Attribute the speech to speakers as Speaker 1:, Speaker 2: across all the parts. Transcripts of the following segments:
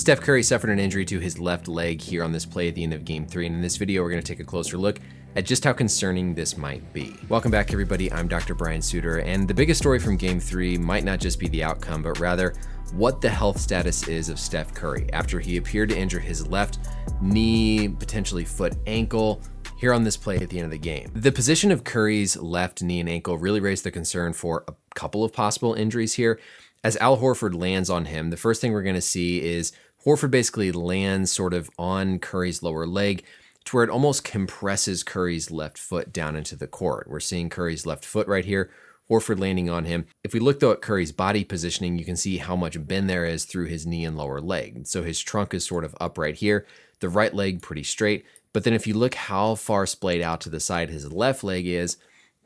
Speaker 1: Steph Curry suffered an injury to his left leg here on this play at the end of Game 3, and in this video we're going to take a closer look at just how concerning this might be. Welcome back, everybody. I'm Dr. Brian Sutterer, and the biggest story from Game 3 might not just be the outcome, but rather what the health status is of Steph Curry after he appeared to injure his left knee, potentially foot, ankle, here on this play at the end of the game. The position of Curry's left knee and ankle really raised the concern for a couple of possible injuries here. As Al Horford lands on him, the first thing we're going to see is Horford basically lands sort of on Curry's lower leg to where it almost compresses Curry's left foot down into the court. We're seeing Curry's left foot right here, Horford landing on him. If we look though at Curry's body positioning, you can see how much bend there is through his knee and lower leg. So his trunk is sort of up right here, the right leg pretty straight. But then if you look how far splayed out to the side his left leg is,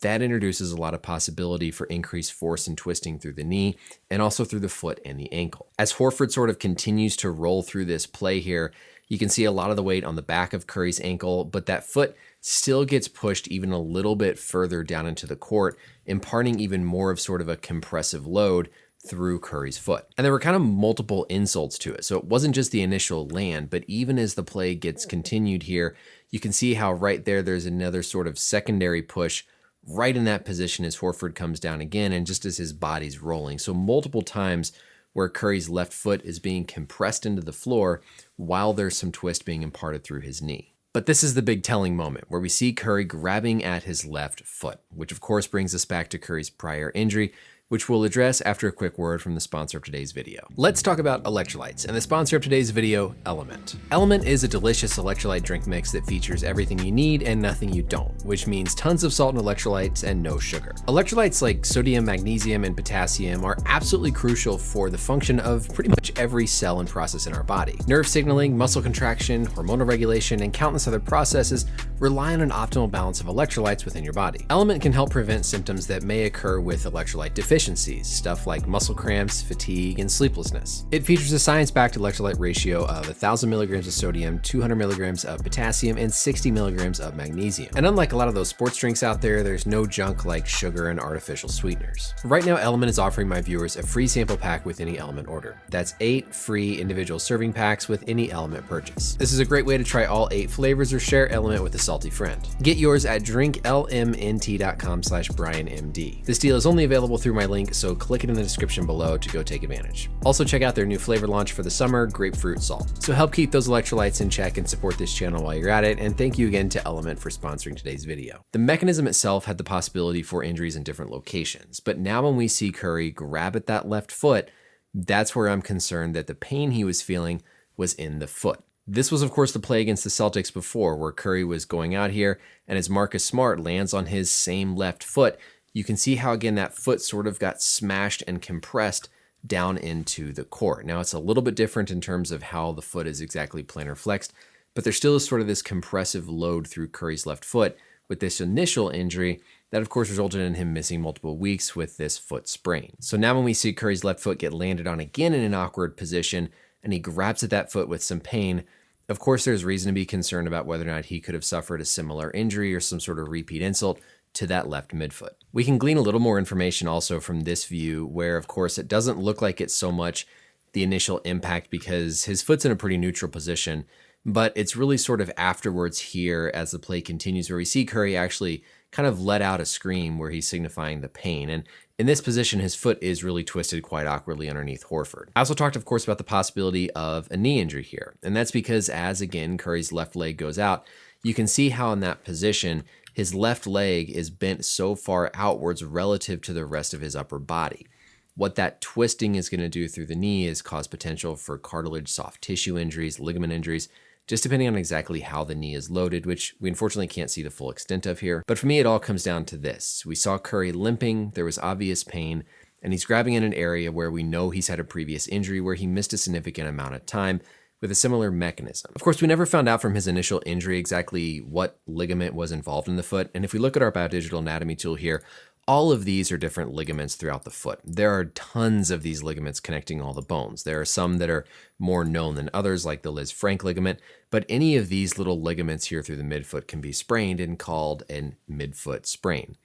Speaker 1: that introduces a lot of possibility for increased force and twisting through the knee and also through the foot and the ankle. As Horford sort of continues to roll through this play here, you can see a lot of the weight on the back of Curry's ankle, but that foot still gets pushed even a little bit further down into the court, imparting even more of sort of a compressive load through Curry's foot. And there were kind of multiple insults to it. So it wasn't just the initial land, but even as the play gets continued here, you can see how right there's another sort of secondary push right in that position as Horford comes down again and just as his body's rolling. So multiple times where Curry's left foot is being compressed into the floor while there's some twist being imparted through his knee. But this is the big telling moment where we see Curry grabbing at his left foot, which of course brings us back to Curry's prior injury, which we'll address after a quick word from the sponsor of today's video. Let's talk about electrolytes and the sponsor of today's video, Element. Element is a delicious electrolyte drink mix that features everything you need and nothing you don't, which means tons of salt and electrolytes and no sugar. Electrolytes like sodium, magnesium, and potassium are absolutely crucial for the function of pretty much every cell and process in our body. Nerve signaling, muscle contraction, hormonal regulation, and countless other processes rely on an optimal balance of electrolytes within your body. Element can help prevent symptoms that may occur with electrolyte deficiencies, stuff like muscle cramps, fatigue, and sleeplessness. It features a science-backed electrolyte ratio of 1,000 milligrams of sodium, 200 milligrams of potassium, and 60 milligrams of magnesium. And unlike a lot of those sports drinks out there, there's no junk like sugar and artificial sweeteners. Right now, Element is offering my viewers a free sample pack with any Element order. That's 8 free individual serving packs with any Element purchase. This is a great way to try all 8 flavors or share Element with a salty friend. Get yours at drinklmnt.com/BrianMD. This deal is only available through my link, so click it in the description below to go take advantage. Also check out their new flavor launch for the summer, grapefruit salt. So help keep those electrolytes in check and support this channel while you're at it, and thank you again to Element for sponsoring today's video. The mechanism itself had the possibility for injuries in different locations, but now when we see Curry grab at that left foot, that's where I'm concerned that the pain he was feeling was in the foot. This was, of course, the play against the Celtics before, where Curry was going out here, and as Marcus Smart lands on his same left foot, you can see how, again, that foot sort of got smashed and compressed down into the court. Now, it's a little bit different in terms of how the foot is exactly plantar flexed, but there still is sort of this compressive load through Curry's left foot with this initial injury that, of course, resulted in him missing multiple weeks with this foot sprain. So now when we see Curry's left foot get landed on again in an awkward position and he grabs at that foot with some pain, of course, there's reason to be concerned about whether or not he could have suffered a similar injury or some sort of repeat insult to that left midfoot. We can glean a little more information also from this view where, of course, it doesn't look like it's so much the initial impact because his foot's in a pretty neutral position, but it's really sort of afterwards here as the play continues where we see Curry actually kind of let out a scream where he's signifying the pain. And in this position, his foot is really twisted quite awkwardly underneath Horford. I also talked, of course, about the possibility of a knee injury here. And that's because as, again, Curry's left leg goes out, you can see how in that position, his left leg is bent so far outwards relative to the rest of his upper body. What that twisting is going to do through the knee is cause potential for cartilage, soft tissue injuries, ligament injuries, just depending on exactly how the knee is loaded, which we unfortunately can't see the full extent of here. But for me, it all comes down to this. We saw Curry limping, there was obvious pain, and he's grabbing in an area where we know he's had a previous injury where he missed a significant amount of time with a similar mechanism. Of course, we never found out from his initial injury exactly what ligament was involved in the foot. And if we look at our biodigital anatomy tool here, all of these are different ligaments throughout the foot. There are tons of these ligaments connecting all the bones. There are some that are more known than others, like the Liz Frank ligament, but any of these little ligaments here through the midfoot can be sprained and called a midfoot sprain.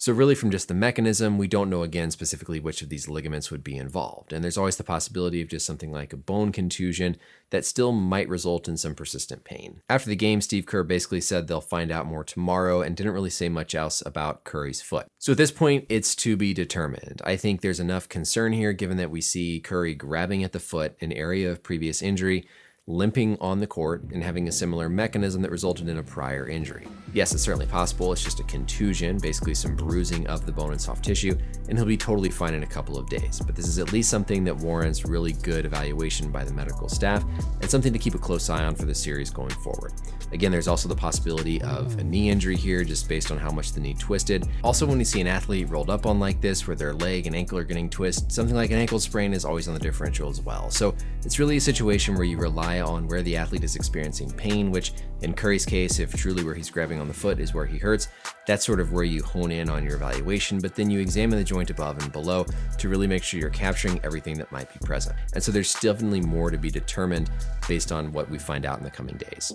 Speaker 1: So really from just the mechanism, we don't know again specifically which of these ligaments would be involved. And there's always the possibility of just something like a bone contusion that still might result in some persistent pain. After the game, Steve Kerr basically said they'll find out more tomorrow and didn't really say much else about Curry's foot. So at this point, it's to be determined. I think there's enough concern here given that we see Curry grabbing at the foot, an area of previous injury, limping on the court, and having a similar mechanism that resulted in a prior injury. Yes, it's certainly possible. It's just a contusion, basically some bruising of the bone and soft tissue, and he'll be totally fine in a couple of days. But this is at least something that warrants really good evaluation by the medical staff and something to keep a close eye on for the series going forward. Again, there's also the possibility of a knee injury here just based on how much the knee twisted. Also, when we see an athlete rolled up on like this where their leg and ankle are getting twisted, something like an ankle sprain is always on the differential as well. So it's really a situation where you rely on where the athlete is experiencing pain, which in Curry's case, if truly where he's grabbing on the foot is where he hurts, that's sort of where you hone in on your evaluation, but then you examine the joint above and below to really make sure you're capturing everything that might be present. And so there's definitely more to be determined based on what we find out in the coming days.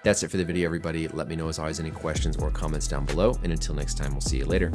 Speaker 1: That's it for the video, everybody. Let me know as always any questions or comments down below, and until next time, we'll see you later.